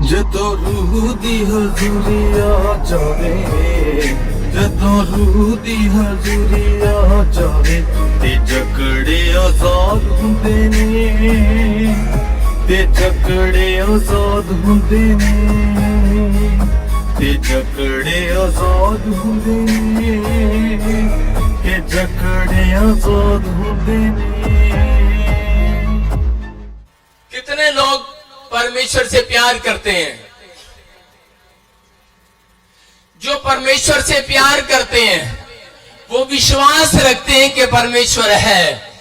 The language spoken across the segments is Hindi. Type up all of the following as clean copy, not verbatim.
ਜਦੋਂ ਰੂਹ ਦੀ ਹਜ਼ੂਰੀ ਆ ਜਾਵੇ, ਜਦੋਂ ਰੂਹ ਦੀ ਹਜ਼ੂਰੀ ਆ ਜਾਵੇ, ਤੇ ਜਕੜੇ ਆਜ਼ਾਦ ਹੁੰਦੇ ਨੇ, ਤੇ ਜਕੜੇ ਆਜ਼ਾਦ ਹੁੰਦੇ ਨੇ, ਤੇ ਜਕੜੇ ਆਜ਼ਾਦ ਹੁੰਦੇ ਨੇ, ਕਿ ਜਕੜੇ ਆਜ਼ਾਦ ਹੁੰਦੇ ਨੇ। कितने लोग परमेश्वर से प्यार करते हैं? जो परमेश्वर से प्यार करते हैं वो विश्वास रखते हैं कि परमेश्वर है।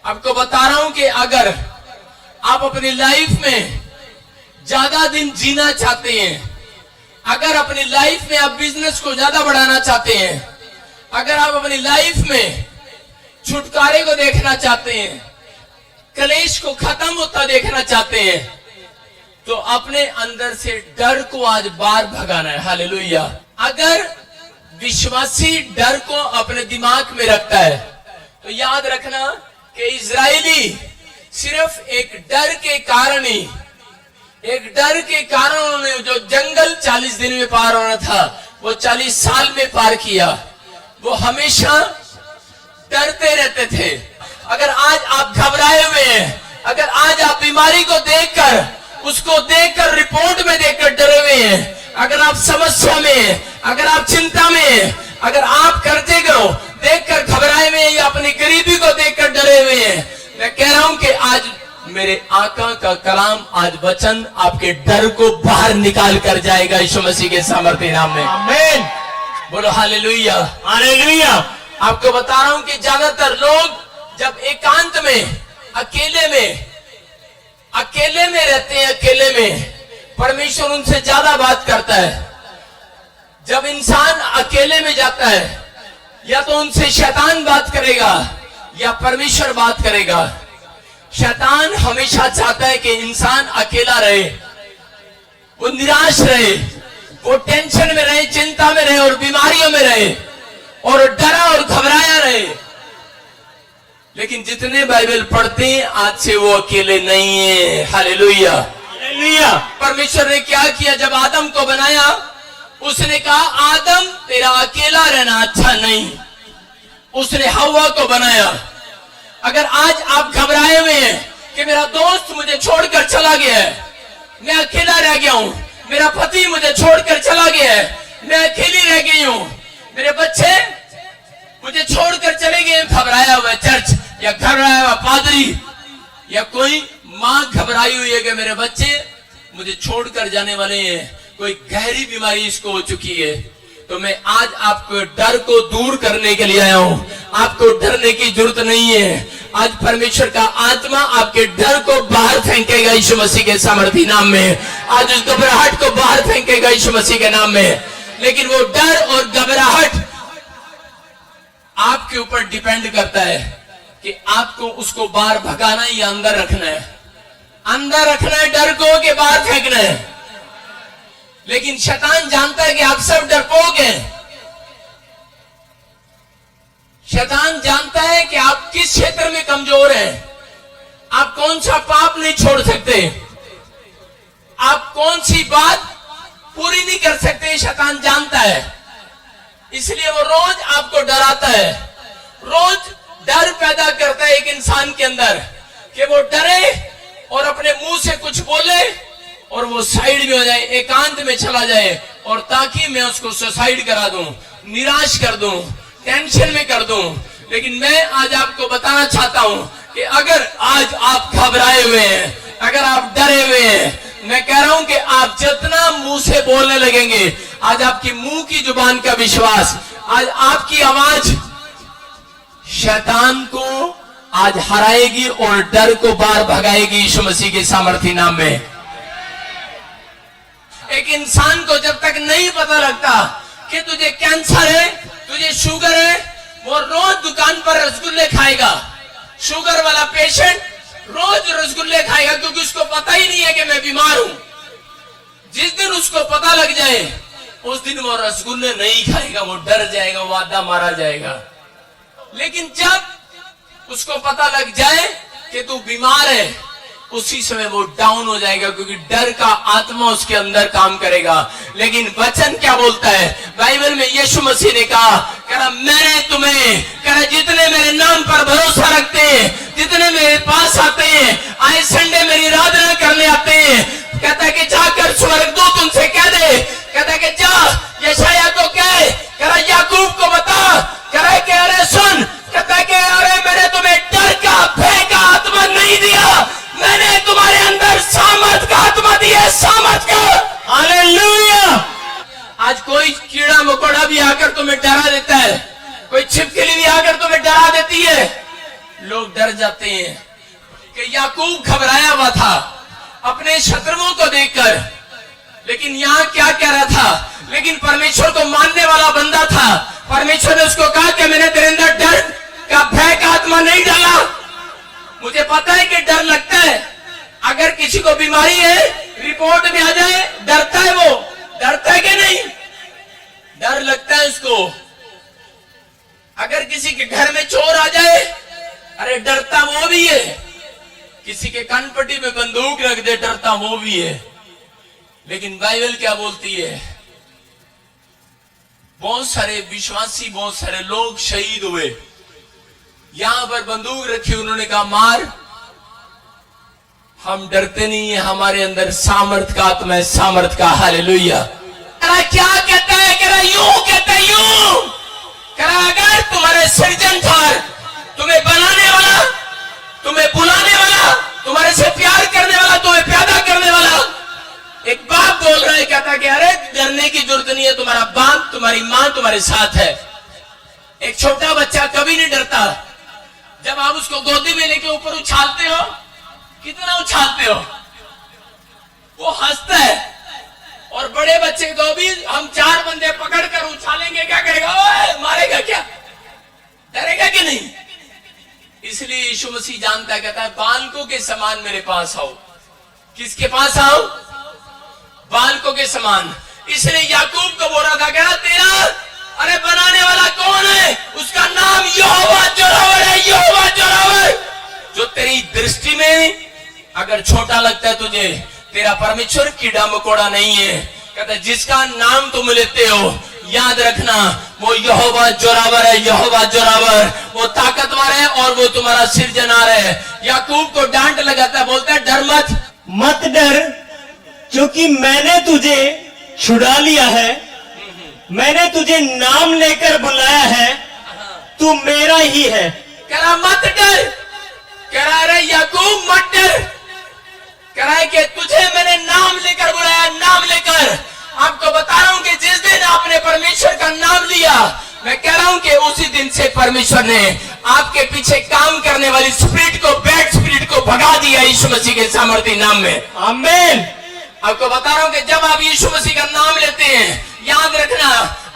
आपको बता रहा हूं कि अगर आप अपनी लाइफ में ज्यादा दिन जीना चाहते हैं, अगर अपनी लाइफ में आप बिजनेस को ज्यादा बढ़ाना चाहते हैं, अगर आप अपनी लाइफ में छुटकारे को देखना चाहते हैं, कलेश को खत्म होता देखना चाहते हैं, तो अपने अंदर से डर को आज बाहर भगाना है। हालेलुया। अगर विश्वासी डर को अपने दिमाग में रखता है तो याद रखना कि इजरायली सिर्फ एक डर के कारण ही, एक डर के कारण उन्होंने जो जंगल 40 दिन में पार होना था वो 40 साल में पार किया। वो हमेशा डरते रहते थे। अगर आज आप घबराए हुए हैं, अगर आज आप बीमारी को देखकर, उसको देखकर, रिपोर्ट में देखकर डरे हुए हैं, अगर आप समस्या में, अगर आप चिंता में, अगर आप कर्जे को देखकर घबराए हुए हैं या अपनी गरीबी को देखकर डरे हुए हैं, मैं कह रहा हूं कि आज मेरे आका का कलाम, आज वचन आपके डर को बाहर निकाल कर जाएगा यीशु मसीह के सामर्थ्य नाम में। आमीन। बोलो हालेलुया। हालेलुया। आपको बता रहा हूं कि ज्यादातर लोग जब एकांत में, अकेले में रहते हैं, अकेले में परमेश्वर उनसे ज्यादा बात करता है। जब इंसान अकेले में जाता है या तो उनसे शैतान बात करेगा या परमेश्वर बात करेगा। शैतान हमेशा चाहता है कि इंसान अकेला रहे, वो निराश रहे, वो टेंशन में रहे, चिंता में रहे और बीमारियों में रहे और डरा और घबराया रहे। लेकिन जितने बाइबल पढ़ते हैं आज से वो अकेले नहीं है। हालेलुया। हालेलुया। परमेश्वर ने क्या किया? जब आदम को बनाया उसने कहा आदम तेरा अकेला रहना अच्छा नहीं। उसने हव्वा को बनाया। अगर आज आप घबराए हुए हैं कि मेरा दोस्त मुझे छोड़कर चला गया है, मैं अकेला रह गया हूं, मेरा पति मुझे छोड़कर चला गया है, मैं अकेली रह गई हूं, मेरे बच्चे मुझे छोड़कर चले गए, घबराया हुआ चर्च या घबराया हुआ पादरी या कोई माँ घबराई हुई है कि मेरे बच्चे मुझे छोड़कर जाने वाले हैं, कोई गहरी बीमारी इसको हो चुकी है, तो मैं आज आपको डर को दूर करने के लिए आया हूं। आपको डरने की जरूरत नहीं है। आज परमेश्वर का आत्मा आपके डर को बाहर फेंकेगा यीशु मसीह के सामर्थी नाम में। आज उस घबराहट को बाहर फेंकेगा यीशु मसीह के नाम में। लेकिन वो डर और घबराहट आपके ऊपर डिपेंड करता है कि आपको उसको बाहर भगाना या अंदर रखना है। अंदर रखना है डर को कि बाहर फेंकना है। लेकिन शैतान जानता है कि आप सब डरपोक हैं। शैतान जानता है कि आप किस क्षेत्र में कमजोर हैं, आप कौन सा पाप नहीं छोड़ सकते, आप कौन सी बात पूरी नहीं कर सकते। शैतान जानता है, इसलिए वो रोज आपको डराता है, रोज डर पैदा करता है एक इंसान के अंदर कि वो डरे और अपने मुंह से कुछ बोले और वो साइड में हो जाए, एकांत में चला जाए, और ताकि मैं उसको सुसाइड करा दूं, निराश कर दूं, टेंशन में कर दूं। लेकिन मैं आज आपको बताना चाहता हूं कि अगर आज आप घबराए हुए हैं, अगर आप डरे हुए हैं, मैं कह रहा हूं कि आप जितना मुंह से बोलने लगेंगे, आज आपकी मुंह की जुबान का विश्वास, आज आपकी आवाज शैतान को आज हराएगी और डर को बाहर भगाएगी यीशु मसीह के सामर्थी नाम में। एक इंसान को जब तक नहीं पता लगता कि तुझे कैंसर है, तुझे शुगर है, वो रोज दुकान पर रसगुल्ले खाएगा। शुगर वाला पेशेंट रोज रसगुल्ले खाएगा क्योंकि उसको पता ही नहीं है कि मैं बीमार हूं। जिस दिन उसको पता लग जाए उस दिन वो रसगुल्ले नहीं खाएगा, वो डर जाएगा, वादा मारा जाएगा। लेकिन जब उसको पता लग जाए कि तू बीमार है, उसी समय वो डाउन हो जाएगा, क्योंकि डर का आत्मा उसके अंदर काम करेगा। लेकिन वचन क्या बोलता है बाइबल में? यीशु मसीह ने कहा, मैंने तुम्हें जितने मेरे नाम पर भरोसा रखते हैं, जितने मेरे पास आते हैं, आए संडे मेरी आराधना करने आते हैं, कहता है कि जाकर स्वर्गदूत उनसे कह दे, कहता है कि जा यशायाह को कह, याकूब को बता, कि अरे सुन, कहता है कि अरे मैंने तुम्हें डर का भय का आत्मा नहीं दिया, मैंने तुम्हारे अंदर सामर्थ का आत्मा दिया, सामर्थ का। हालेलुया। आज कोई कीड़ा मकोड़ा भी आकर तुम्हें डरा देता है, कोई छिपकली भी आकर तुम्हें डरा देती है, लोग डर जाते हैं। कि याकूब घबराया हुआ था अपने शत्रुओं को देखकर, लेकिन यहाँ क्या कह रहा था? लेकिन परमेश्वर को मानने वाला बंदा था। परमेश्वर ने उसको कहा कि मैंने तेरे अंदर डर का भय का आत्मा नहीं डाला। मुझे पता है कि डर लगता है, अगर किसी को बीमारी है रिपोर्ट में आ जाए, डरता है, वो डरता है कि नहीं? डर लगता है उसको। अगर किसी के घर में चोर आ जाए, अरे डरता वो भी है। किसी के कनपट्टी में बंदूक रख दे, डरता वो भी है। लेकिन बाइबल क्या बोलती है? बहुत सारे विश्वासी, बहुत सारे लोग शहीद हुए, यहां पर बंदूक रखी, उन्होंने कहा मार, हम डरते नहीं है, हमारे अंदर सामर्थ का आत्मा है, सामर्थ का। हालेलुया। क्या कहता है? यूं कहता है, यूं अगर तुम्हारे सृजनहार, तुम्हें बनाने वाला, तुम्हें बुलाने वाला, तुम्हारे से प्यार करने वाला, तुम्हें पैदा करने वाला, एक बाप बोल रहा है, कहता कि अरे डरने की जरूरत नहीं है, तुम्हारा बाप, तुम्हारी मां तुम्हारे साथ है। एक छोटा बच्चा कभी नहीं डरता। जब आप उसको गोदी में लेके ऊपर उछालते हो, कितना उछालते हो, वो हंसता है। और बड़े बच्चे को भी हम 4 बंदे पकड़कर उछालेंगे, क्या करेगा? ओए मारेगा क्या? डरेगा कि नहीं? इसलिए यीशु मसीह जानता है, कहता है बालकों के समान मेरे पास आओ। किसके पास आओ? बालकों के समान। इसलिए याकूब को बोल रहा था, कह तेरा अरे बनाने वाला कौन है? उसका नाम यहोवा जोरावर है, यहोवा जोरावर। जो तेरी दृष्टि में अगर छोटा लगता है तुझे, तेरा परमेश्वर कीड़ा मकोड़ा नहीं है। कहता जिसका नाम तुम लेते हो, याद रखना वो यहोवा जोरावर है, यहोवा जोरावर। वो ताकतवर है और वो तुम्हारा सृजनहार है। याकूब को डांट लगाता है, बोलता है डर मत, मत डर, क्योंकि मैंने तुझे छुड़ा लिया है, मैंने तुझे नाम लेकर बुलाया है, तू मेरा ही है। कह रहा मत डर, कह रहा अरे याकूब मत डर, कह रहा है कि तुझे मैंने नाम लेकर बुलाया, नाम लेकर। आपको बता रहा हूं कि जिस दिन आपने परमेश्वर का नाम लिया, मैं कह रहा हूं कि उसी दिन से परमेश्वर ने आपके पीछे काम करने वाली स्पिरिट को, बैड स्पिरिट को भगा दिया यीशु मसीह के सामर्थ्य नाम में। आमीन। आपको बता रहा हूं कि जब आप यीशु मसीह का नाम लेते हैं, याद रखना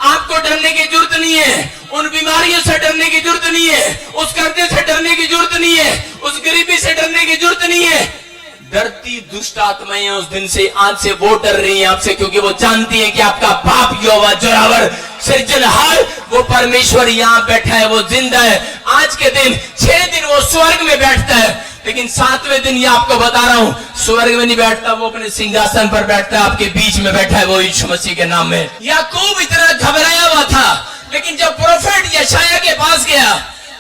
आपको डरने की जरूरत नहीं है, उन बीमारियों से डरने की जरूरत नहीं है, उस कर्जे से डरने की जरूरत नहीं है, उस गरीबी से डरने की जरूरत नहीं है। डरती दुष्ट आत्माएं उस दिन से, आज से वो डर रही हैं आपसे, क्योंकि वो जानती हैं कि आपका बाप यहोवा जोरावर सृजनहार, वो परमेश्वर यहाँ बैठा है, वो जिंदा है। आज के दिन 6 दिन वो स्वर्ग में बैठता है, लेकिन 7वें दिन ये आपको बता रहा हूं, स्वर्ग में नहीं बैठता, वो अपने सिंहासन पर बैठता है, आपके बीच में बैठा है, वो यीशु मसीह के नाम में। याकूब इतना घबराया हुआ था, लेकिन जब प्रोफेट यशायाह के पास गया,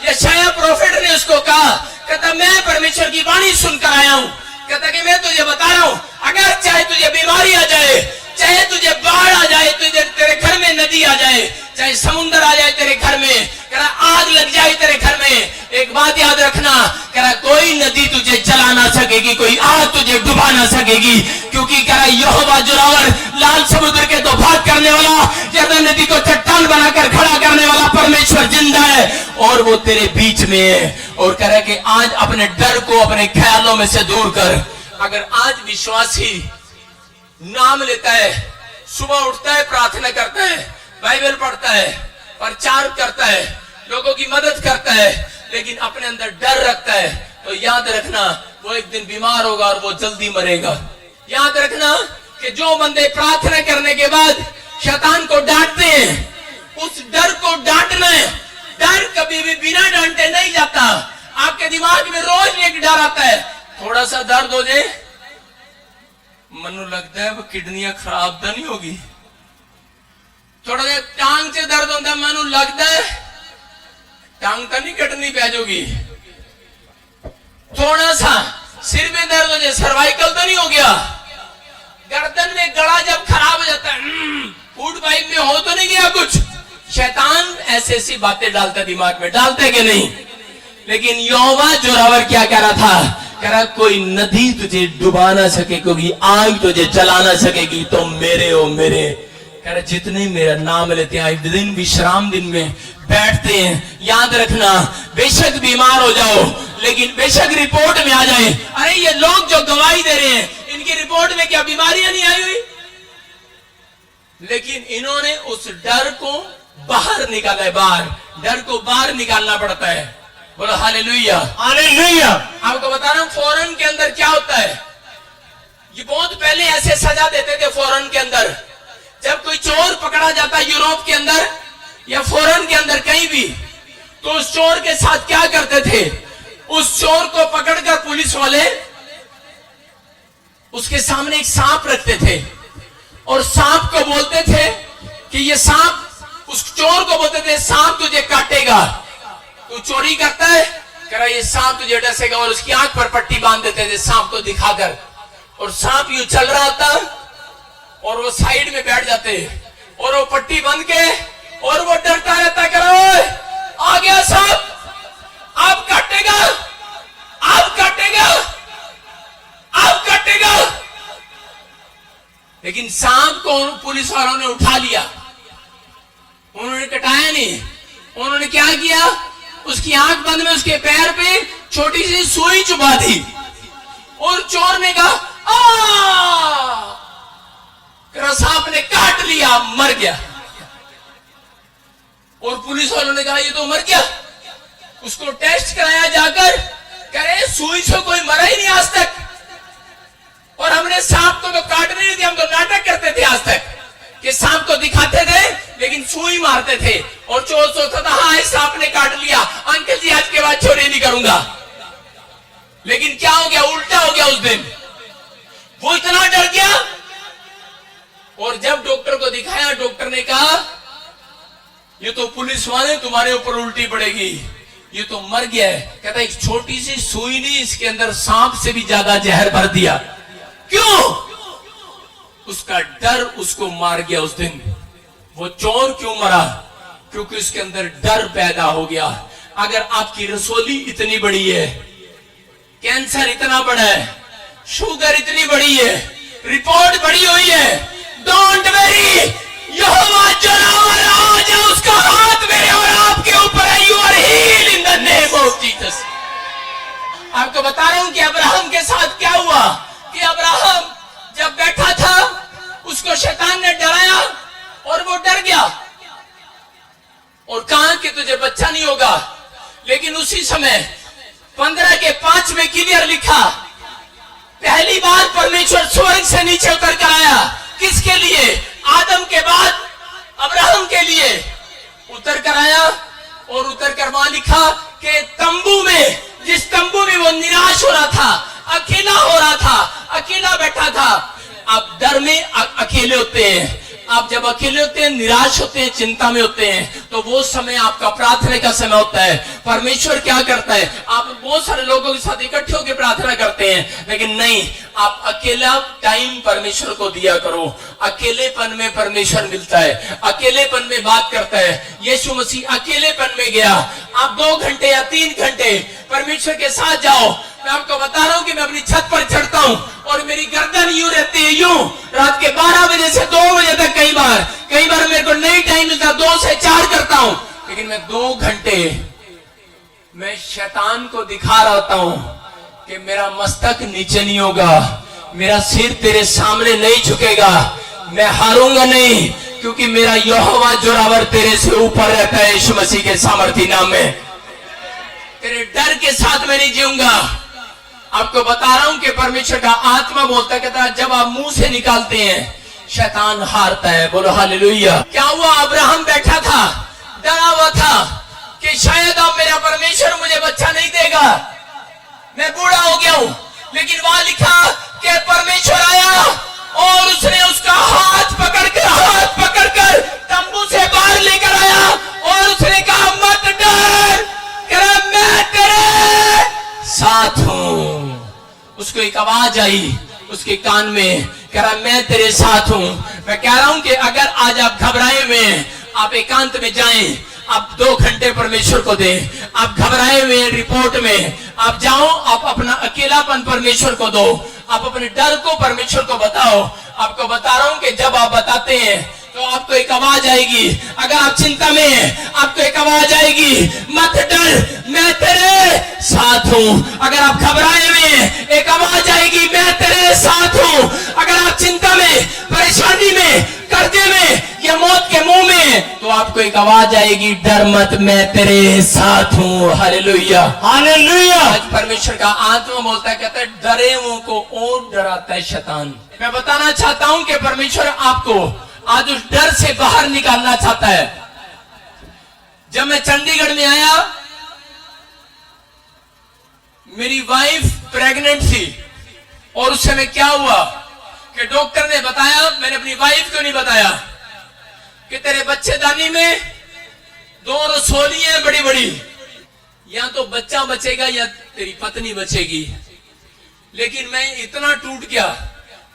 यशायाह प्रोफेट ने उसको कहा, कहता मैं परमेश्वर की वाणी सुनकर आया हूं, कहता कि मैं तुझे बता रहा हूं, अगर चाहे तुझे बीमारी आ जाए, चाहे तुझे बाढ़ आ जाए, तुझे तेरे घर में नदी आ जाए, चाहे समुद्र आ जाए तेरे घर में, कह रहा आग लग जाए तेरे घर में, एक बात याद रखना, कह रहा कोई नदी तुझे जला ना सकेगी, कोई आग तुझे डुबा ना सकेगी, क्योंकि कह रहा यहोवा जोरावर, लाल समुद्र के तो भाग करने वाला, यरदन नदी को चट्टान बनाकर खड़ा करने वाला परमेश्वर जिंदा है और वो तेरे बीच में है। और कह रहा कि आज अपने डर को अपने ख्यालों में से दूर कर। अगर आज विश्वासी नाम लेता है, सुबह उठता है, प्रार्थना करता है, बाइबल पढ़ता है, प्रचार करता है, लोगों की मदद करता है, लेकिन अपने अंदर डर रखता है, तो याद रखना वो एक दिन बीमार होगा और वो जल्दी मरेगा। याद रखना कि जो बंदे प्रार्थना करने के बाद शैतान को डांटते हैं, उस डर को डांटना है। डर कभी भी बिना डांटे नहीं जाता। आपके दिमाग में रोज एक डर आता है, थोड़ा सा दर्द हो जाए मनु लगता है वो किडनियां खराब तो नहीं होगी। थोड़ा सा टांग से दर्द होता है मनु लगता है टांग तो नहीं कटनी पै जाओगी। थोड़ा सा सिर में दर्द हो जाए सर्वाइकल तो नहीं हो गया। गर्दन में गला जब खराब हो जाता है फूड पाइप में हो तो नहीं गया कुछ। शैतान ऐसी ऐसी बातें डालता दिमाग में, डालते कि नहीं। लेकिन यहोवा जोरावर क्या कह रहा था, कह रहा कोई नदी तुझे डुबा ना सके, क्योंकि आग तुझे जला ना सकेगी। तो मेरे ओ मेरे, कह रहा जितने मेरा नाम लेते हैं दिन विश्राम दिन में बैठते हैं, याद रखना बेशक बीमार हो जाओ लेकिन बेशक रिपोर्ट में आ जाए अरे ये लोग जो गवाही दे रहे हैं इनकी रिपोर्ट में क्या बीमारियां नहीं आई हुई, लेकिन इन्होंने उस डर को बाहर निकाला है। बाहर डर को बाहर निकालना पड़ता है। बोलो हालेलुया हालेलुया। आपको बता रहा हूं फॉरेन के अंदर क्या होता है। ये बहुत पहले ऐसे सजा देते थे फॉरेन के अंदर। जब कोई चोर पकड़ा जाता है यूरोप के अंदर या फॉरेन के अंदर कहीं भी, तो उस चोर के साथ क्या करते थे, उस चोर को पकड़कर पुलिस वाले उसके सामने एक सांप रखते थे और सांप को बोलते थे कि ये सांप, उस चोर को बोलते थे सांप तुझे काटेगा, तू चोरी करता है, कह रहा ये सांप तुझे डसेगा। और उसकी आंख पर पट्टी बांध देते थे सांप को दिखाकर, और सांप यूं चल रहा था और वो साइड में बैठ जाते और वो पट्टी बंद के और वो डरता रहता, कह रहा आ गया सांप, आप काटेगा, आप काटेगा, आप काटेगा। लेकिन सांप को पुलिस वालों ने उठा लिया, उन्होंने कटाया नहीं। उन्होंने क्या किया, उसकी आंख बंद में उसके पैर पे छोटी सी सुई चुभा दी और चोर ने कहा सांप ने काट लिया, मर गया। और पुलिस वालों ने कहा ये तो मर गया। उसको टेस्ट कराया जाकर, कह रहे सुई से कोई मरा ही नहीं आज तक, और हमने सांप को तो काटने नहीं दिया, हम तो नाटक करते थे आज तक कि सांप को दिखाते थे लेकिन सुई मारते थे। और चोर सोचता था हाँ इस सांप ने काट लिया, अंकल जी आज के बाद चोरी नहीं करूंगा। लेकिन क्या हो गया, उल्टा हो गया। उस दिन वो इतना डर गया और जब डॉक्टर को दिखाया, डॉक्टर ने कहा ये तो पुलिस वाले तुम्हारे ऊपर उल्टी पड़ेगी, ये तो मर गया है। कहता एक छोटी सी सुई ने इसके अंदर सांप से भी ज्यादा जहर भर दिया। क्यों? उसका डर उसको मार गया। उस दिन वो चोर क्यों मरा? क्योंकि उसके अंदर डर पैदा हो गया। अगर आपकी रसोली इतनी बड़ी है, कैंसर इतना बड़ा है, शुगर इतनी बड़ी है, रिपोर्ट बड़ी हुई है, डोंट वेरी, यहोवा जोरावर आज उसका हाथ मेरे और आपके ऊपर है। You are healed in the name of Jesus. आपको बता रहा हूं कि अब्राहम के साथ क्या हुआ, कि अब्राहम जब बैठा था उसको शैतान ने डराया और वो डर गया और कहा कि तुझे बच्चा नहीं होगा। लेकिन उसी समय 15 के 5 में क्लियर लिखा, पहली बार परमेश्वर स्वर्ग से नीचे उतर कर आया। किसके लिए? आदम के बाद अब्राहम के लिए उतर कर आया। और उतर कर वहां लिखा कि तंबू में, जिस तंबू में वो निराश हो रहा था, अकेला हो रहा था, अकेला बैठा था। आप डर में अकेले होते हैं, आप जब अकेले होते हैं, निराश होते हैं, चिंता में होते हैं, तो वो समय आपका प्रार्थना का समय होता है। परमेश्वर क्या करता है, आप बहुत सारे लोगों के साथ इकट्ठे होकर प्रार्थना करते हैं, लेकिन नहीं, आप अकेला टाइम परमेश्वर को दिया करो। अकेलेपन में परमेश्वर मिलता है, अकेलेपन में बात करता है। यीशु मसीह अकेलेपन में गया। आप 2 घंटे या 3 घंटे परमेश्वर के साथ जाओ। मैं आपको बता रहा हूं कि मैं अपनी छत पर चढ़ता हूं और मेरी गर्दन यूं रहती है, यूं रात के 12 बजे से 2 बजे तक। कई बार मेरे को नहीं टाइम मिलता, 2 से 4 करता हूं, लेकिन मैं 2 घंटे मैं शैतान को दिखा रहता हूं कि मेरा मस्तक नीचे नहीं होगा, मेरा सिर तेरे सामने नहीं झुकेगा, मैं हारूंगा नहीं, क्योंकि मेरा यहोवा जोरावर तेरे से ऊपर रहता है। यीशु मसीह के सामर्थी नाम में तेरे डर के साथ मैं नहीं जीऊंगा। आपको बता रहा हूं कि परमेश्वर का आत्मा बोलता कहता जब आप मुंह से निकालते हैं शैतान हारता है। बोलो हालेलुया। क्या हुआ? अब्राहम बैठा था, डरा हुआ था कि शायद अब मेरा परमेश्वर मुझे बच्चा नहीं देगा, मैं बूढ़ा हो गया हूं। लेकिन वहां लिखा कि परमेश्वर आया और उसने उसका हाथ पकड़कर तंबू से बाहर लेकर आया और उसने कहा मत डर, कह मैं तेरे साथ हूं। उसको एक आवाज आई उसके कान में, कह रहा मैं तेरे साथ हूं। मैं कह रहा हूं कि अगर आज आप घबराए हुए हैं, आप एकांत में जाएं, आप 2 घंटे परमेश्वर को दें। आप घबराए हुए हैं रिपोर्ट में, आप जाओ, आप अपना अकेलापन परमेश्वर को दो, आप अपने डर को परमेश्वर को बताओ। आपको बता रहा हूं कि जब आप बताते हैं तो आपको एक आवाज आएगी। अगर आप चिंता में हैं, आपको एक आवाज आएगी, मत डर, मैं तेरे साथ हूं। अगर आप घबराए हुए हैं, एक आवाज आएगी, मैं तेरे साथ हूं। अगर आप चिंता में, परेशानी में, कर्जे में या मौत के मुंह में, तो आपको एक आवाज आएगी, डर मत, मैं तेरे साथ हूं। Hallelujah, hallelujah. आज परमेश्वर का आत्मा बोलता है, कहता है डरे हुओं को और डराता है शैतान। मैं बताना चाहता हूं कि परमेश्वर आपको आज उस डर से बाहर निकालना चाहता है। जब मैं चंडीगढ़ में आया, मेरी वाइफ प्रेग्नेंट थी और उस समय क्या हुआ कि डॉक्टर ने बताया, मैंने अपनी वाइफ को नहीं बताया, कि तेरे बच्चेदानी में 2 रसोलियां बड़ी बड़ी, या तो बच्चा बचेगा या तेरी पत्नी बचेगी। लेकिन मैं इतना टूट गया,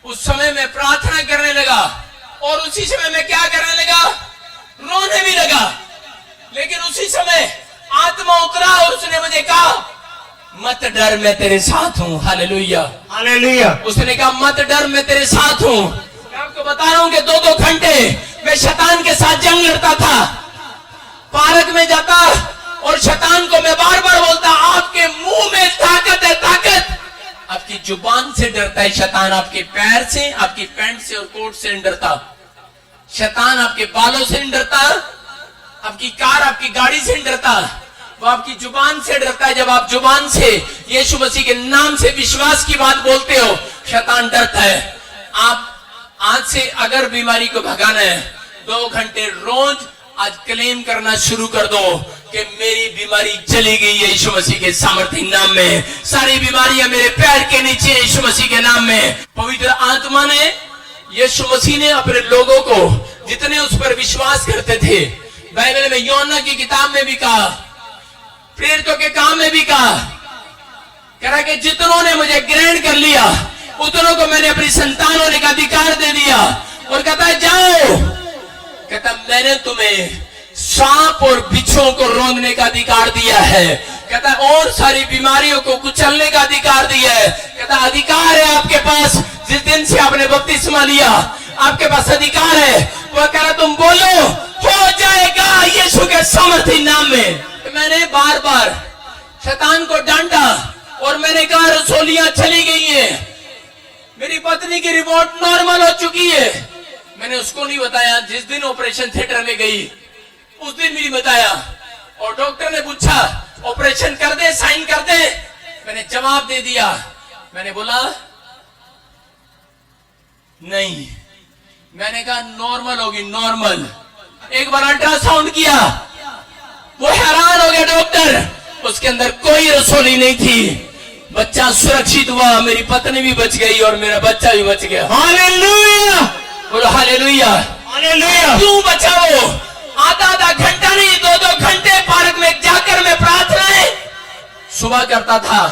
उस समय मैं प्रार्थना करने लगा और उसी समय मैं क्या करने लगा, रोने भी लगा। लेकिन उसी समय आत्मा उतरा और उसने मुझे कहा मत डर, मैं तेरे साथ हूं। Hallelujah, hallelujah. उसने कहा मत डर, मैं तेरे साथ हूं। मैं आपको बता रहा हूं कि 2-2 घंटे मैं शैतान के साथ जंग लड़ता था। पार्क में जाता और शैतान को मैं बार बार बोलता, आपके मुंह में ताकत है, ताकत। आपकी जुबान से डरता है शैतान, आपके पैर से, आपकी पैंट से और कोट से नहीं डरता। शैतान आपके बालों से नहीं डरता, आपकी कार, आपकी गाड़ी से नहीं डरता, वो आपकी जुबान से डरता है। जब आप जुबान से यीशु मसीह के नाम से विश्वास की बात बोलते हो, शैतान डरता है। आप आज से अगर बीमारी को भगाना है, 2 घंटे रोज आज क्लेम करना शुरू कर दो कि मेरी बीमारी चली गई है यीशु मसीह के सामर्थ्य नाम में। सारी बीमारियां मेरे पैर के नीचे यीशु मसीह के नाम में। पवित्र आत्मा ने, यीशु मसीह ने अपने लोगों को जितने उस पर विश्वास करते थे, बाइबल में योना की किताब में भी कहा, प्रेरितों के काम में भी कहा, कह रहा कि जितनों ने मुझे ग्रहण कर लिया उतनों को मैंने अपनी संतान होने का अधिकार दे दिया। और कहता है जाओ, कहता मैंने तुम्हें सांप और बिच्छुओं को रौंदने का अधिकार दिया है। कहता है और सारी बीमारियों को कुचलने का अधिकार दिया है। कहता अधिकार है आपके पास, जिस दिन से आपने बपतिस्मा लिया आपके पास अधिकार है। वह कह रहा तुम बोलो हो जाएगा यीशु के सामर्थ्य नाम में। मैंने बार बार शैतान को डांटा और मैंने कहा रसोलियां चली गई हैं, मेरी पत्नी की रिपोर्ट नॉर्मल हो चुकी है। मैंने उसको नहीं बताया, जिस दिन ऑपरेशन थिएटर में गई उस दिन भी नहीं बताया। और डॉक्टर ने पूछा ऑपरेशन कर दे, साइन कर दे, मैंने जवाब दे दिया। मैंने बोला नहीं, मैंने कहा नॉर्मल होगी, नॉर्मल। एक बार अल्ट्रासाउंड किया, वो हैरान हो गया डॉक्टर, उसके अंदर कोई रसोली नहीं थी। बच्चा सुरक्षित हुआ, मेरी पत्नी भी बच गई और मेरा बच्चा भी बच गया। हालेलुया, बोलो हालेलुया, हालेलुया। क्यों बचा वो? आधा घंटा नहीं, 2-2 घंटे पार्क में जाकर मैं प्रार्थनाएं सुबह करता था,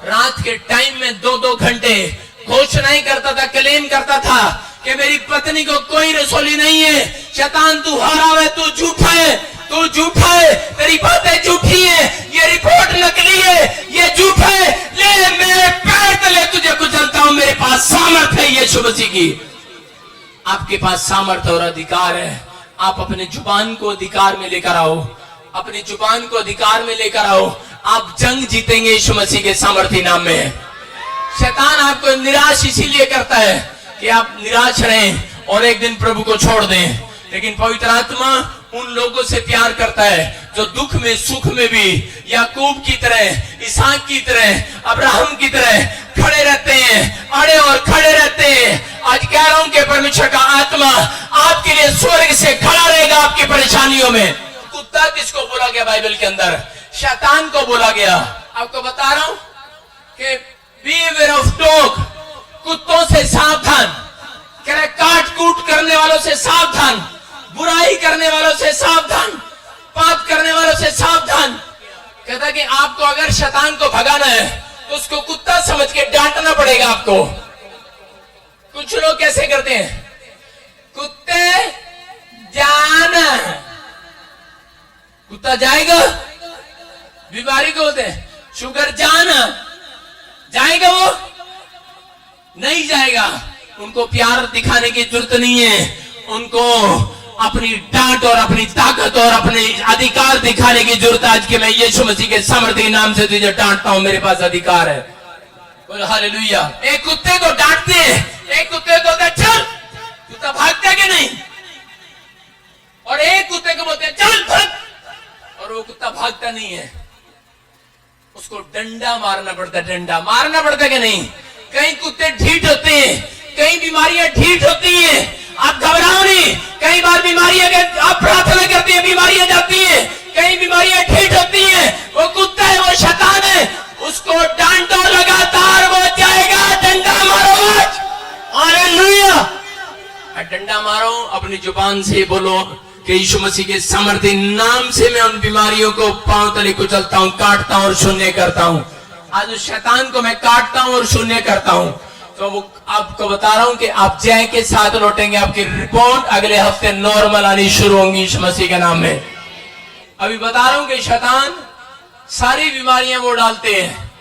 रात के टाइम में 2-2 घंटे घोषणाएं करता था, क्लेम करता था कि मेरी पत्नी को कोई रसोली नहीं है। शैतान तू हारा है, तू झूठा है, तू झूठा है, तेरी बातें झूठी है, ये रिपोर्ट नकली है, ये झूठा है। ले मेरे पैर तले तुझे कुचलता हूं, मेरे पास सामर्थ्य है यीशु मसीह की। आपके पास सामर्थ्य और अधिकार है। आप अपने जुबान को अधिकार में लेकर आओ, अपनी जुबान को अधिकार में लेकर आओ। आप जंग जीतेंगे यीशु मसीह के सामर्थ्य नाम में। शैतान आपको निराश इसीलिए करता है कि आप निराश रहें और एक दिन प्रभु को छोड़ दें। लेकिन पवित्र आत्मा उन लोगों से प्यार करता है जो दुख में सुख में भी याकूब की तरह, इसहाक की तरह, अब्राहम की तरह खड़े रहते हैं, अड़े और खड़े रहते हैं। आज कह रहा हूं कि परमेश्वर का आत्मा आपके लिए स्वर्ग से खड़ा रहेगा आपकी परेशानियों में। कुत्ता किसको बोला गया बाइबल के अंदर? शैतान को बोला गया। आपको बता रहा हूं कि बीवेयर ऑफ डॉग, कुत्तों से सावधान। कह रहे काट कूट करने वालों से सावधान, बुराई करने वालों से सावधान, पाप करने वालों से सावधान। कहता कि आपको अगर शैतान को भगाना है तो उसको कुत्ता समझ के डांटना पड़ेगा आपको। कुछ लोग कैसे करते हैं, कुत्ते जाना, कुत्ता जाएगा, बीमारी को बोलते हैं शुगर जाना, जाएगा वो नहीं जाएगा। उनको प्यार दिखाने की जरूरत नहीं है, उनको अपनी डांट और अपनी ताकत और अपने अधिकार दिखाने की जरूरत है। आज के मैं यीशु मसीह के सामर्थ्य के नाम से तुझे डांटता हूं, मेरे पास अधिकार है। बोलो हालेलुया। एक कुत्ते को डांटते हैं, एक कुत्ते को बोलते चल, कुत्ता भागता कि नहीं, और एक कुत्ते को बोलते चल भाग, और वो कुत्ता भागता नहीं है। उसको डंडा मारना पड़ता है, डंडा मारना पड़ता है कि नहीं। कई कुत्ते ढीठ होते हैं, कई बीमारियां ढीठ होती हैं, आप घबराओ नहीं। कई बार बीमारियां, आप प्रार्थना करते हैं बीमारियां जाती हैं, कई बीमारियां ढीठ होती हैं। वो कुत्ता है, वो शैतान है, उसको डांटो लगातार, वो जाएगा। डंडा मारो आज, हालेलुया। डंडा मारो, अपनी जुबान से बोलो कि यीशु मसीह के सामर्थ्य नाम से मैं उन बीमारियों को पांव तले कुचलता हूं, काटता हूं और शून्य करता हूं। आज उस शैतान को मैं काटता हूं और शून्य करता हूं। तो वो आपको बता रहा हूं कि आप जय के साथ लौटेंगे, आपकी रिपोर्ट अगले हफ्ते नॉर्मल आनी शुरू होंगी यीशु मसीह के नाम में। अभी बता रहा हूं कि शैतान सारी बीमारियां वो डालते हैं।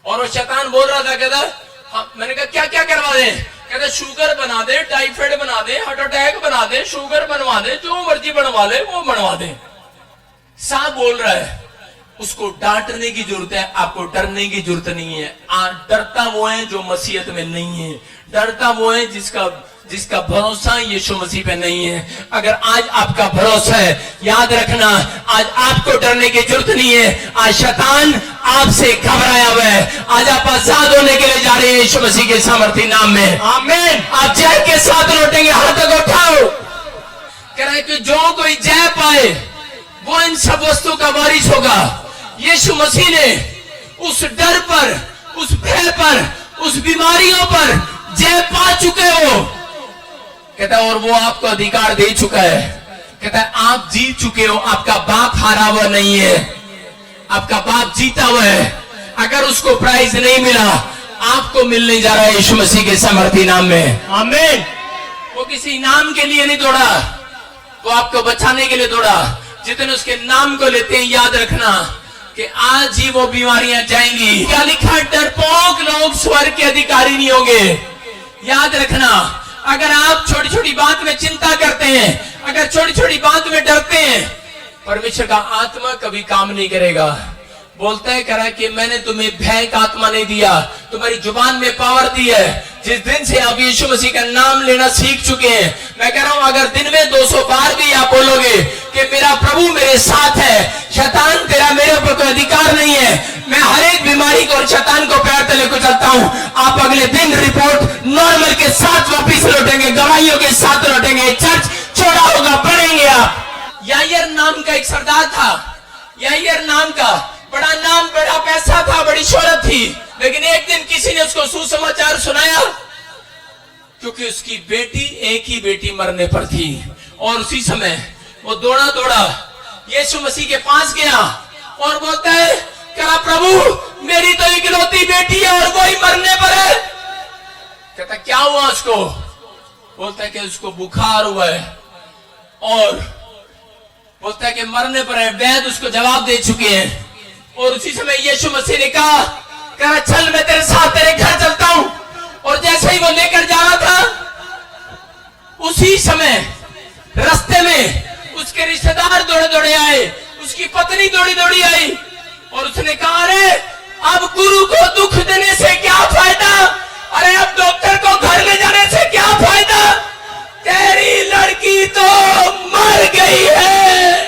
और वो शैतान बोल रहा था, कहता मैंने कहा क्या क्या करवा दे, कहता शुगर बना दे, टाइफाइड बना दे, हार्ट अटैक बना दे, शुगर बनवा दे, जो मर्जी बनवा ले वो बनवा दे। साफ बोल रहा है, उसको डांटने की जरूरत है, आपको डरने की जरूरत नहीं है। डरता वो है जो मसीहत में नहीं है, डरता वो है जिसका भरोसा यीशु मसीह पे नहीं है। अगर आज आपका भरोसा है, याद रखना आज आपको डरने की जरूरत नहीं है। आज शैतान आपसे घबराया हुआ है, आज आप आजाद होने के लिए जा रहे हैं यीशु मसीह के सामर्थ्य नाम में। आमीन। आप जय के साथ लौटेंगे, हाथ को उठाओ। कह रहे कि जो कोई जय पाए वो इन सब वस्तुओं का वारिस होगा। यीशु मसीह ने उस डर पर, उस भय पर, उस बीमारियों पर जय पा चुके हो। कहता है और वो आपको अधिकार दे चुका है। कहता है आप जीत चुके हो, आपका बाप हारा हुआ नहीं है, आपका बाप जीता हुआ है। अगर उसको प्राइज नहीं मिला, आपको मिलने जा रहा है यीशु मसीह के सामर्थ्य नाम में। आमीन। वो किसी इनाम के लिए नहीं दौड़ा, वो आपको बचाने के लिए दौड़ा। जितने उसके नाम को लेते हैं, याद रखना कि आज ही वो बीमारियां जाएंगी। क्या लिखा, डरपोक लोग स्वर्ग के अधिकारी नहीं होंगे। याद रखना, अगर आप छोटी छोटी बात में चिंता करते हैं, अगर छोटी छोटी बात में डरते हैं, परमेश्वर का आत्मा कभी काम नहीं करेगा। बोलता है कह रहा है कि मैंने तुम्हें भय का आत्मा नहीं दिया, तुम्हारी जुबान में पावर दी है। जिस दिन से आप यीशु मसीह का नाम लेना सीख चुके हैं, मैं कह रहा हूं अगर दिन में 200 बार भी आप बोलोगे कि मेरा प्रभु मेरे साथ है, शैतान तेरा मेरे ऊपर कोई अधिकार नहीं है, मैं हर एक बीमारी को और शैतान को पैर तले को चलता हूं, आप अगले दिन रिपोर्ट नॉर्मल के साथ वापिस लौटेंगे, गवाहियों के साथ लौटेंगे, चर्च छोड़ा होगा, पढ़ेंगे आप। यायर नाम का एक सरदार था, यायर नाम का बड़ा नाम, बड़ा पैसा था, बड़ी शोहरत थी, लेकिन एक दिन किसी ने उसको सुसमाचार सुनाया, क्योंकि उसकी बेटी, एक ही बेटी मरने पर थी। और उसी समय वो दौड़ा दौड़ा यीशु मसीह के पास गया और बोलता है कहा प्रभु मेरी तो इकलौती बेटी है और वो ही मरने पर है। कहता क्या हुआ उसको? बोलता है कि उसको बुखार हुआ है और बोलता है कि मरने पर है। वैद्य उसको जवाब दे चुके हैं। और उसी समय यीशु मसीह ने कहा चल मैं तेरे साथ तेरे घर चलता हूं। और जैसे ही वो लेकर जा रहा था, उसी समय रास्ते में उसके रिश्तेदार दौड़े दौड़े आए, उसकी पत्नी दौड़ी दौड़ी आई और उसने कहा अरे अब गुरु को दुख देने से क्या फायदा, अरे अब डॉक्टर को घर ले जाने से क्या फायदा, तेरी लड़की तो मर गई है,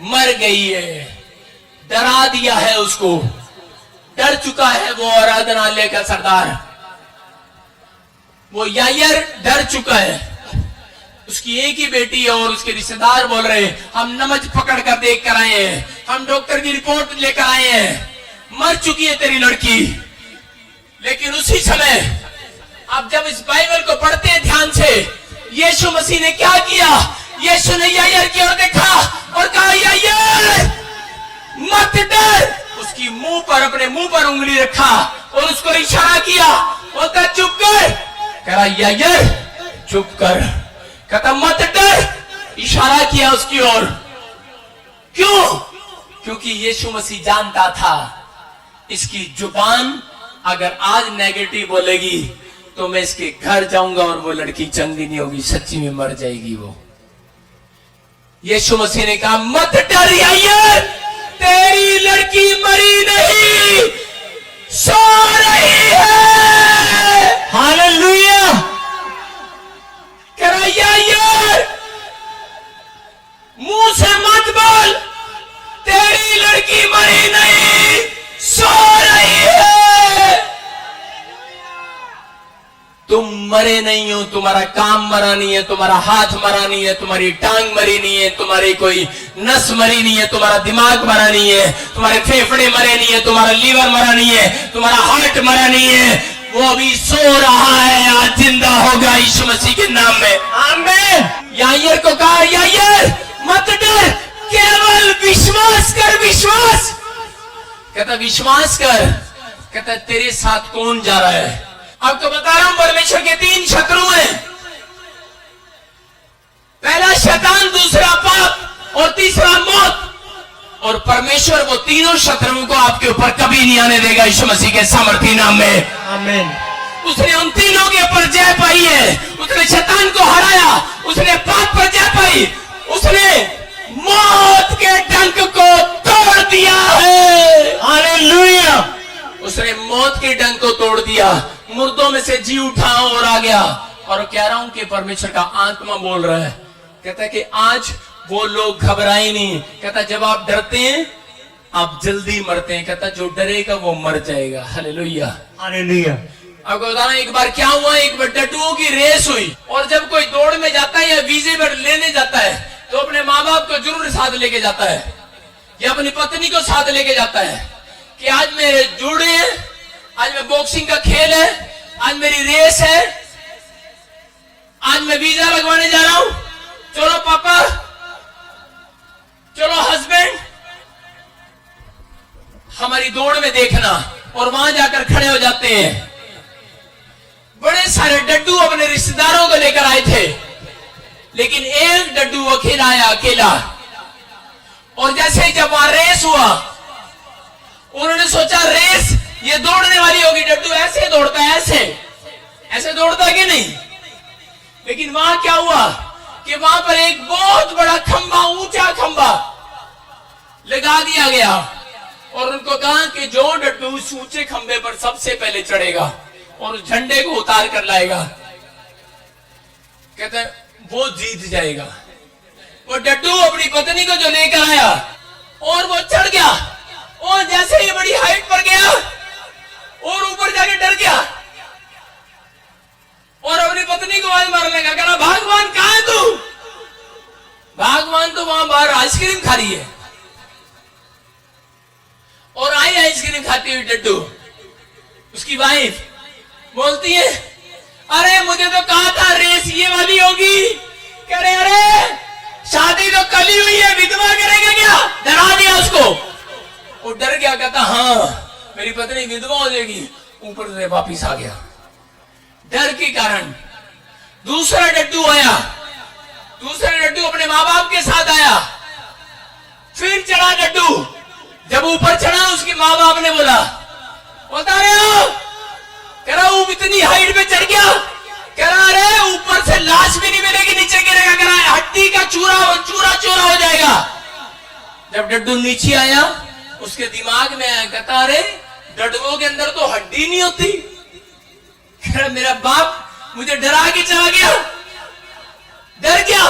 मर गई है। डरा दिया है उसको, डर चुका है वो आराधनालय का सरदार, वो यायर डर चुका है। उसकी एक ही बेटी है और उसके रिश्तेदार बोल रहे हैं हम नमज पकड़ कर देख कर आए हैं, हम डॉक्टर की रिपोर्ट लेकर आए हैं, मर चुकी है तेरी लड़की। लेकिन उसी समय आप जब इस बाइबल को पढ़ते हैं ध्यान से, यीशु मसीह ने क्या किया? यीशु ने यायर की ओर देखा और कहा, यायर मत डर। उसकी मुंह पर, अपने मुंह पर उंगली रखा और उसको इशारा किया, बोलता चुप कर। कह रहा यायर चुप कर। कहता मत डर। इशारा किया उसकी ओर। क्यों? क्योंकि यीशु मसीह जानता था इसकी जुबान अगर आज नेगेटिव बोलेगी तो मैं इसके घर जाऊंगा और वो लड़की चंगी नहीं होगी, सच्ची में मर जाएगी वो। यीशु मसीह ने कहा मत डर यायर, तेरी लड़की मरी नहीं, सो रही है। हालेलुया। कह रहा यायर मुंह से मत बोल, तेरी लड़की मरी नहीं, सो रही है। तुम मरे नहीं हो, तुम्हारा काम मरा नहीं है, तुम्हारा हाथ मरा नहीं है, तुम्हारी टांग मरी नहीं है, तुम्हारी कोई नस मरी नहीं है, तुम्हारा दिमाग मरा नहीं है, तुम्हारे फेफड़े मरे नहीं है, तुम्हारा लीवर मरा नहीं है, तुम्हारा हार्ट मरा नहीं है, वो अभी सो रहा है, आज जिंदा होगा यीशु मसीह के नाम में। आमीन। यायर को कहा यायर मत डर, केवल विश्वास कर। विश्वास। कहता विश्वास कर। कहता तेरे साथ कौन जा रहा है? आपको बता रहा हूं परमेश्वर के 3 शत्रु हैं। पहला शैतान, दूसरा पाप और तीसरा मौत। और परमेश्वर वो तीनों शत्रुओं को आपके ऊपर कभी नहीं आने देगा यीशु मसीह के सामर्थी नाम में। आमीन। उसने उन तीनों के ऊपर जय पाई है। उसने शैतान को हराया, उसने पाप पर जय पाई, उसने मौत के डंक को तोड़ दिया है। हालेलुया। उसने मौत के डंक को तोड़ दिया, मुर्दों में से जी उठा और आ गया। और कह रहा हूं कि परमेश्वर का आत्मा बोल रहा है, कहता है कि आज वो लोग घबराए नहीं। कहता जब आप डरते हैं आप जल्दी मरते हैं। कहता जो डरेगा वो मर जाएगा। हालेलुया। हालेलुया। आपको बता रहा हूं, एक बार क्या हुआ, एक बार डड्डुओं की रेस हुई। और जब कोई दौड़ में जाता है या वीजे पर लेने जाता है तो अपने माँ बाप को जरूर साथ लेके जाता है, या अपनी पत्नी को साथ लेके जाता है कि आज मेरे जुड़े हैं, आज मैं बॉक्सिंग का खेल है, आज मेरी रेस है, आज मैं वीजा लगवाने जा रहा हूं, चलो पापा, चलो हस्बैंड, हमारी दौड़ में देखना। और वहां जाकर खड़े हो जाते हैं। बड़े सारे डड्डू अपने रिश्तेदारों को लेकर आए थे, लेकिन एक डड्डू अकेला आया, अकेला। और जैसे जब वहां रेस हुआ, उन्होंने सोचा रेस ये दौड़ने वाली होगी, डड्डू ऐसे दौड़ता है, ऐसे दौड़ता कि नहीं। लेकिन वहां क्या हुआ कि वहां पर एक बहुत बड़ा खंबा, ऊंचा खंबा लगा दिया गया और उनको कहा कि जो डड्डू उस ऊंचे खंबे पर सबसे पहले चढ़ेगा और उस झंडे को उतार कर लाएगा, कहते हैं वो जीत जाएगा। वो डड्डू अपनी पत्नी को जो लेकर आया और वो चढ़ गया, और जैसे ही बड़ी हाइट पर गया और ऊपर जाके डर गया और अपनी पत्नी को आवाज मारने लगा, कहा भगवान कहां है तू? भगवान तो वहां बाहर आइसक्रीम खा रही है। और आई आइसक्रीम खाती हुई डड्डू, उसकी वाइफ बोलती है, अरे मुझे तो कहा था रेस ये वाली होगी। कह रहे अरे शादी तो कल ही हुई है, विधवा करेगा क्या? डरा दिया उसको। वो डर गया, कहता हाँ मेरी पत्नी विधवा हो जाएगी। ऊपर से वापिस आ गया डर के कारण। दूसरा डड्डू आया, दूसरा डड्डू अपने माँ बाप के साथ आया, फिर चढ़ा डड्डू। जब ऊपर चढ़ा उसके माँ बाप ने बोला, बता रहे हो? कह रहा वो इतनी हाइट पे चढ़ गया, कह रहा अरे ऊपर से लाश भी नहीं मिलेगी, नीचे गिरेगा, कह रहा हड्डी का चूरा चूरा हो जाएगा। जब डड्डू नीचे आया उसके दिमाग में आया, कहता अरे डड्डुओं के अंदर तो हड्डी नहीं होती। कह रहा मेरा बाप मुझे डरा के चला गया, डर गया,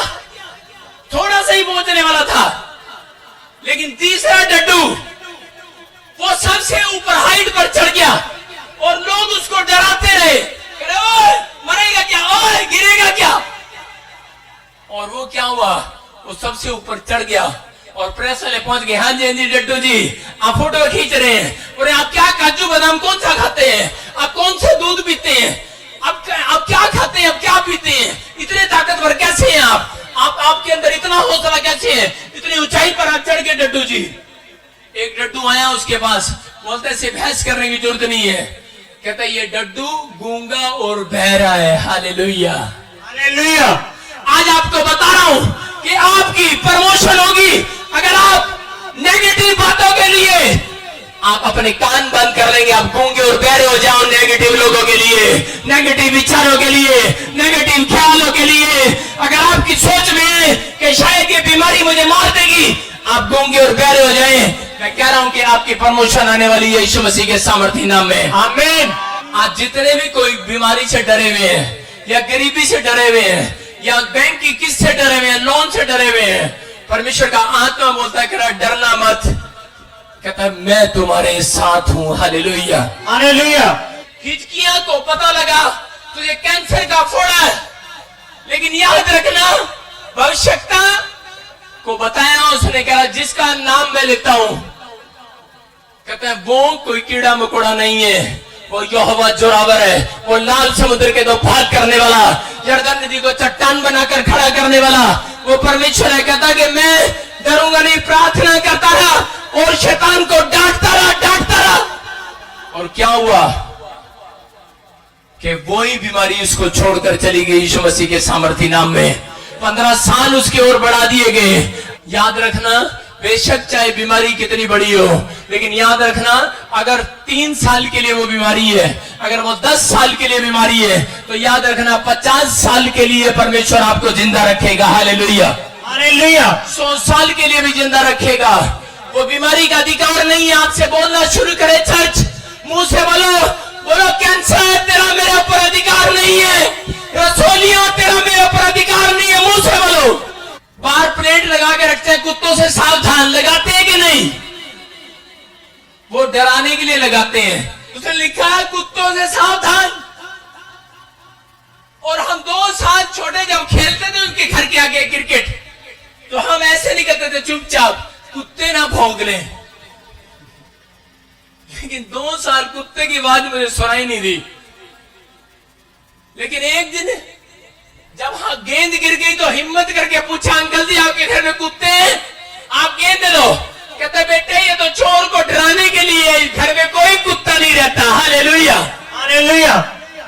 थोड़ा सा ही पहुंचने वाला था। लेकिन तीसरा डड्डू वो सबसे ऊपर हाइट पर चढ़ गया और लोग उसको डराते रहे, कह रहे ओए मरेगा क्या, ओए गिरेगा क्या। और वो क्या हुआ, वो सबसे ऊपर चढ़ गया और प्रेस वाले पहुंच गए, हाँ जी डड्डू जी आप फोटो खींच रहे हैं, बोले आप क्या काजू बादाम कौन सा खाते हैं, आप कौन से दूध पीते हैं, आप क्या खाते हैं, आप क्या पीते हैं, इतने ताकतवर कैसे हैं आप आपके अंदर इतना हौसला कैसे है, इतनी ऊंचाई पर आप चढ़ के डड्डू जी। एक डड्डू आया उसके पास, बोलते से बहस करने की जरूरत नहीं है, कहता ये डड्डू गूंगा और बहरा है। Hallelujah hallelujah. आज आपको बता रहा हूं कि आपकी प्रमोशन होगी अगर आप नेगेटिव बातों के लिए आप अपने कान बंद कर लेंगे, आप गूंगे और बहरे हो जाओ नेगेटिव लोगों के लिए, नेगेटिव विचारों के लिए, नेगेटिव ख्यालों के लिए। अगर आपकी सोच में है कि शायद ये बीमारी मुझे मार देगी, आप गूंगे और बहरे हो जाएं, मैं कह रहा हूं कि आपकी प्रमोशन आने वाली है यीशु मसीह के सामर्थ्य नाम में। आमीन। आज जितने भी कोई बीमारी से डरे हुए हैं, या गरीबी से डरे हुए हैं, या बैंक की किस्त से डरे हुए हैं, लोन से डरे हुए हैं, परमेश्वर का आत्मा बोलता है कि डरना मत, कहता है मैं तुम्हारे साथ हूं। Hallelujah hallelujah. हिजकिय्याह को पता लगा तुझे कैंसर का फोड़ा है, लेकिन याद रखना भविष्यता को बताया उसने, कहा जिसका नाम मैं लेता हूं, कहता है वो कोई कीड़ा मकोड़ा नहीं है, वो यहोवा जोरावर है, वो लाल समुद्र के दो भाग करने वाला, यरदन नदी को चट्टान बनाकर खड़ा करने वाला वो परमेश्वर है। कहता कि मैं डरूंगा नहीं, प्रार्थना करता रहा और शैतान को डांटता रहा। और क्या हुआ कि वही बीमारी उसको छोड़कर चली गई यीशु मसीह के सामर्थ्य नाम में। 15 साल उसके ओर बढ़ा दिए गए। याद रखना, बेशक चाहे बीमारी कितनी बड़ी हो, लेकिन याद रखना अगर 3 साल के लिए वो बीमारी है, अगर वो 10 साल के लिए बीमारी है, तो याद रखना 50 साल के लिए परमेश्वर आपको जिंदा रखेगा। Hallelujah hallelujah. 100 साल के लिए भी जिंदा रखेगा। वो बीमारी का अधिकार नहीं है। आपसे बोलना शुरू करे चर्च, मुंह से बोलो कैंसर तेरा मेरे ऊपर अधिकार नहीं है, रसोलिया तेरा मेरे ऊपर अधिकार नहीं है, मुंह से बोलो। बाहर प्लेट लगा के रखते हैं, कुत्तों से सावधान, लगाते हैं कि नहीं? वो डराने के लिए लगाते हैं। उसने लिखा है कुत्तों से सावधान। और हम 2 साल छोटे जब खेलते थे उनके घर के आगे क्रिकेट, तो हम ऐसे नहीं करते थे चुपचाप कुत्ते ना भौंक लें, लेकिन 2 साल कुत्ते की आवाज मुझे सुनाई नहीं दी। लेकिन एक दिन जब हाँ गेंद गिर गई तो हिम्मत करके पूछा, अंकल जी आपके घर में कुत्ते हैं, आप गेंद दे दो। कहते बेटे ये तो चोर को डराने के लिए, घर में कोई कुत्ता नहीं रहता। Hallelujah hallelujah.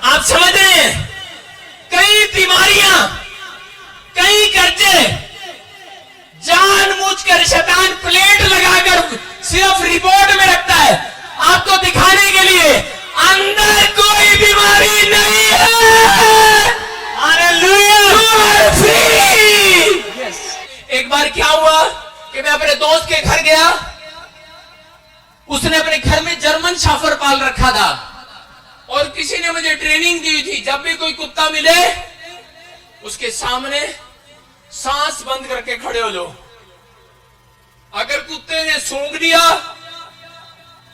आप समझ रहे हैं, कई बीमारियां, कई कर्जे जानबूझकर शैतान प्लेट लगाकर सिर्फ रिपोर्ट में रखता है, आपको दिखाने के लिए अंदर कोई बीमारी नहीं है। हालेलुया। एक बार क्या हुआ कि मैं अपने दोस्त के घर गया, उसने अपने घर में जर्मन शाफर पाल रखा था, और किसी ने मुझे ट्रेनिंग दी थी जब भी कोई कुत्ता मिले उसके सामने सांस बंद करके खड़े हो जाओ। अगर कुत्ते ने सूंघ लिया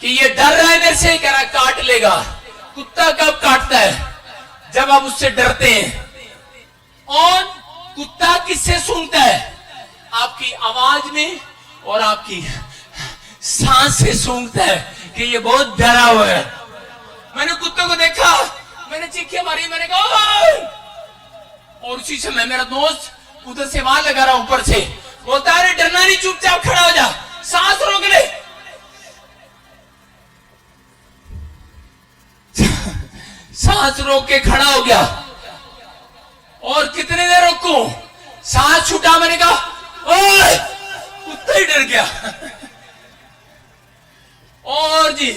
कि ये डर रहा है मेरे से, कह रहा काट लेगा। कुत्ता कब काटता है? जब आप उससे डरते हैं। और कुत्ता किससे सूंघता है? आपकी आवाज में और आपकी सांस से सूंघता है कि ये बहुत डरा हुआ है। मैंने कुत्ते को देखा, मैंने चीखें मारी, मैंने कहा और उसी समय मेरा दोस्त उधर से वहां लगा रहा ऊपर से, बोलता अरे डरना नहीं, चुपचाप खड़ा हो जा, सांस रोक ले। सांस रोक के खड़ा हो गया। और कितने देर रोकूं? सांस छूटा, मैंने कहा ओए, कुत्ता ही डर गया। और जी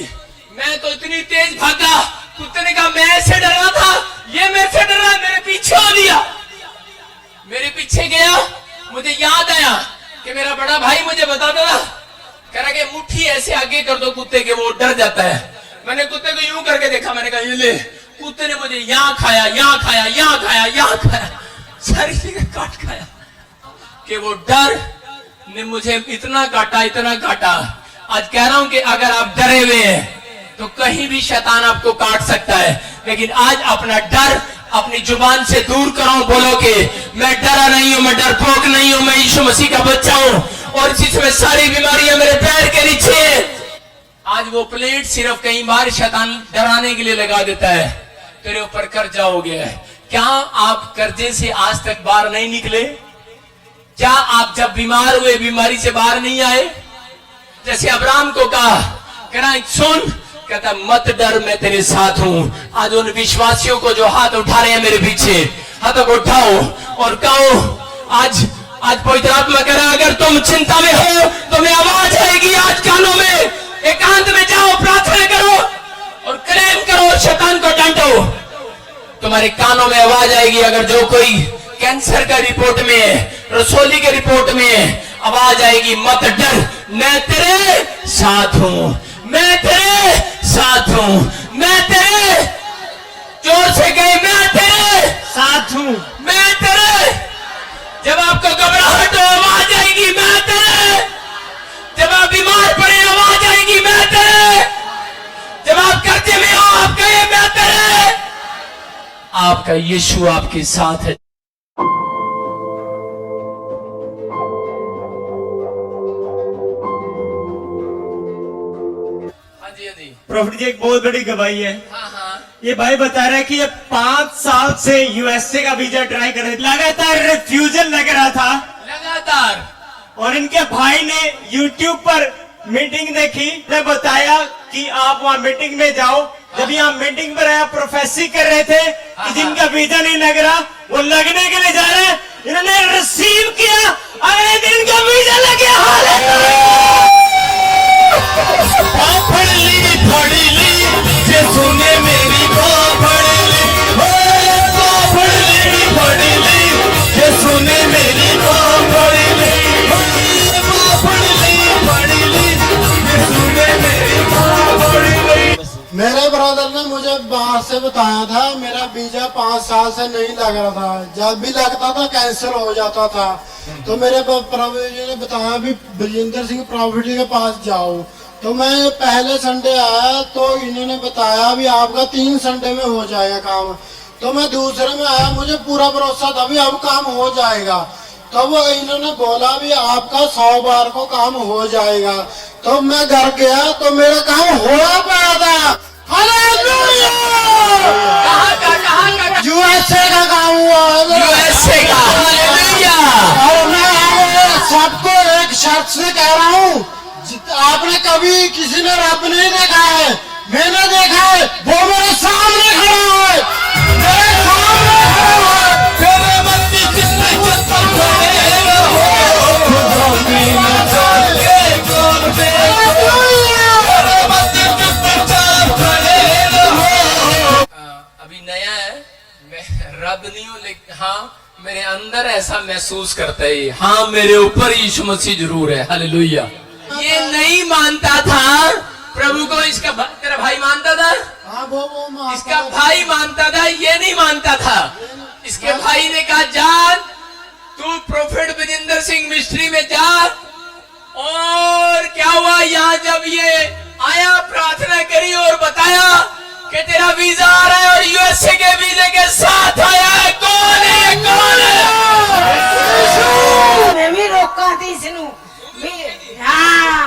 मैं तो इतनी तेज भागा, कुत्ते ने कहा मैं ऐसे डर रहा था, ये मेरे से डर रहा है, मेरे पीछे आ लिया। मेरे पीछे गया, मुझे याद आया कि मेरा बड़ा भाई मुझे बताता था, कह रहा कि मुट्ठी ऐसे आगे कर दो कुत्ते के, वो डर जाता है। मैंने कुत्ते को यूं करके देखा, मैंने कहा ये ले। कुत्ते ने मुझे यहां खाया, यहां खाया, यहां खाया, यहां खाया, सारी जगह काट खाया कि वो डर ने मुझे इतना काटा, इतना काटा। आज कह रहा हूं कि अगर आप डरे हुए हैं तो कहीं भी शैतान आपको काट सकता है, लेकिन आज अपना डर अपनी जुबान से दूर करो। बोलो कि मैं डरा नहीं हूं, मैं डरपोक नहीं हूं, मैं यीशु मसीह का बच्चा हूं, और इसी समय सारी बीमारियां मेरे पैर के नीचे हैं। आज वो प्लेट सिर्फ कई बार शैतान डराने के लिए लगा देता है, तेरे ऊपर कर्जा हो गया है। क्या आप कर्जे से आज तक बाहर नहीं निकले? क्या आप जब बीमार हुए बीमारी से बाहर नहीं आए? जैसे अब्राहम को कहा, सुन, कहता मत डर, मैं तेरे साथ हूं। आज उन विश्वासियों को जो हाथ उठा रहे हैं मेरे पीछे, हाथों को उठाओ और कहो, आज पवित्र आत्मा कह रहा है, अगर तुम चिंता में हो तो मैं आवाज आएगी आज कानों में, एकांत में जाओ, प्रार्थना करो और क्लेम करो, शैतान को डांटो, तुम्हारे कानों में आवाज आएगी। अगर जो कोई कैंसर का रिपोर्ट में है, रसोली के रिपोर्ट में है, आवाज आएगी, मत डर, मैं तेरे साथ हूं, मैं तेरे साथ हूं, मैं तेरे, जोर से कहे, मैं तेरे साथ हूं, मैं तेरे। जब आपको घबराहट हो आवाज आएगी, मैं तेरे। जब आप बीमार पड़े आवाज आएगी, मैं तेरे। जब आप कर्जे में हो आप कहे, मैं तेरे। आपका यीशु आपके साथ है। प्रॉफिट जी एक बहुत बड़ी गवाही है। हाँ हाँ, ये भाई बता रहा है कि ये 5 साल से यूएसए का वीजा ट्राई कर रहे थे, लगातार रिफ्यूजल लग रहा था लगातार। और इनके भाई ने यूट्यूब पर मीटिंग देखी, ने बताया कि आप वहाँ मीटिंग में जाओ। जब यहाँ मीटिंग पर आया, प्रोफेसी कर रहे थे कि जिनका वीजा नहीं लग रहा वो लगने के लिए जा रहे हैं। इन्होंने रिसीव किया, अगले दिन का वीजा लग गया। सुने मेरी सुने मेरी मेरे ब्रदर ने मुझे बाहर से बताया था, मेरा वीजा 5 साल से नहीं लग रहा था, जब भी लगता था कैंसिल हो जाता था। तो मेरे प्रभु जी ने बताया भी बलजिंदर सिंह प्रॉफिट जी के पास जाओ। तो मैं पहले संडे आया तो इन्होंने बताया भी आपका 3 संडे में हो जाएगा काम। तो मैं दूसरे में आया, मुझे पूरा भरोसा था भी अब काम हो जाएगा। तो वो इन्होंने बोला भी आपका 100 बार को काम हो जाएगा। तो मैं घर गया तो मेरा काम हो पाया था। हालेलुया! कहाँ यूएसए का काम हुआ है, यूएसए का। हालेलुया! और मैं सबको एक शर्त से कह रहा हूँ, आपने कभी किसी ने रब नहीं देखा है, मैंने देखा है, वो मेरे सामने खड़ा है, मेरे सामने खड़ा है। अभी नया है, मैं रब नहीं हूँ, लेकिन हाँ मेरे अंदर ऐसा महसूस करता है, हाँ मेरे ऊपर यीशु मसीह जरूर है। हालेलुया! ये नहीं मानता था प्रभु को, इसका तेरा भाई मानता था, हाँ वो इसका भाई मानता था, ये नहीं मानता था। इसके भाई ने कहा, जा तू प्रोफेट बलजिंदर सिंह मिस्ट्री में जा। और क्या हुआ, यहाँ जब ये आया, प्रार्थना करी और बताया कि तेरा वीजा आ रहा है और यूएसए के वीजे के साथ आया है। कौन है, कौन है? मैं भी रोका थी इसनू हाँ,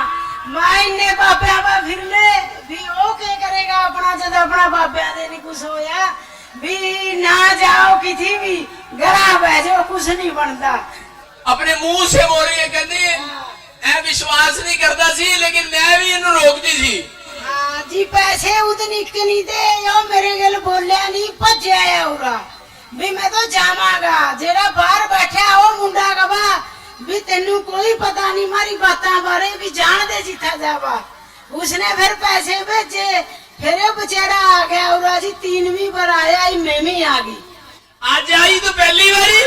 मायने बाबा फिर ले भी ओ के करेगा अपना, जब अपना बाबा दे नहीं कुछ होया भी ना जाओ किसी भी गरा बैठो, कुछ नहीं बनता। अपने मुंह से बोल रही है, कहती मैं विश्वास नहीं करता सी, लेकिन मैं भी इन्हें रोकती थी। हाँ जी, पैसे उतनी नहीं दे, यो मेरे गल बोलिया नहीं, भज आया उरा भी मैं तो जावांगा। जेड़ा बाहर बैठा वो मुंडा कबा भी तेनू कोई पता नहीं, मारी बातां बारे भी जान दे जिथा जावा। उसने फिर पैसे भेजे, फिर बेचारा आ गया उरा जी, 3वीं बार आया ही, मैं भी आ गई। आज आई तो पहली बारी।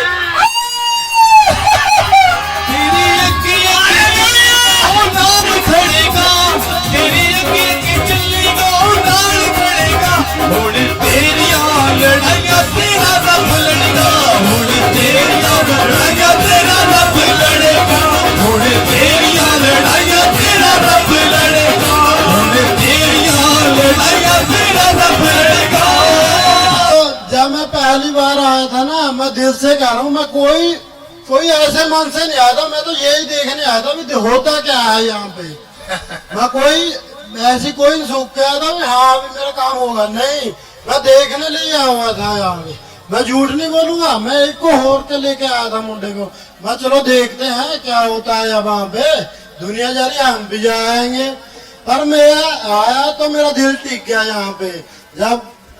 जब मैं पहली बार आया था ना, मैं दिल से कह रहा हूँ, मैं कोई ऐसे मन से नहीं आया था, मैं तो यही देखने आया था भी होता क्या है यहाँ पे। मैं कोई ऐसी कोई सोच के आया था भी हाँ अभी मेरा काम होगा, नहीं, मैं देखने लिए आया हुआ था यहाँ पे। मैं झूठ नहीं बोलूंगा, मैं एक को होर के लेके आया था मुंडे को। मैं चलो देखते हैं क्या होता है अब वहाँ पे, दुनिया जा रही है, हम भी जाएंगे। पर मैं आया तो मेरा दिल टिक गया यहाँ पे। जब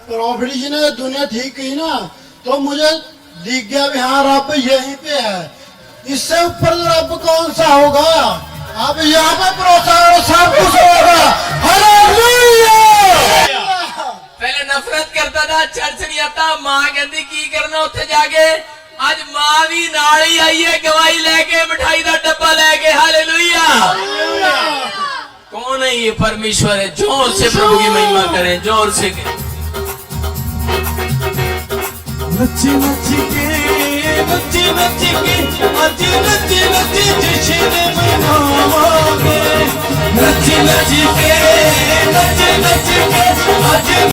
प्रॉफिट जी ने दुनिया ठीक की ना, तो मुझे दिख गया भी हाँ रब यहीं पे है, इससे ऊपर रब कौन सा होगा। अब यहाँ पे प्रोत्साहन सब कुछ होगा। हालेलुया। पहले नफरत करता था, चर्च नहीं आता, मां कहती की करना उत्थे जाके। आज मां भी नाल ही आई है, गवाही लेके, मिठाई का डब्बा लेके। हालेलुया। कौन है ये? परमेश्वर है। जोर से प्रभु की महिमा करें, जोर से करें। नची नची के नची नची के आज नची नची जश्न मनाओगे, नची नची के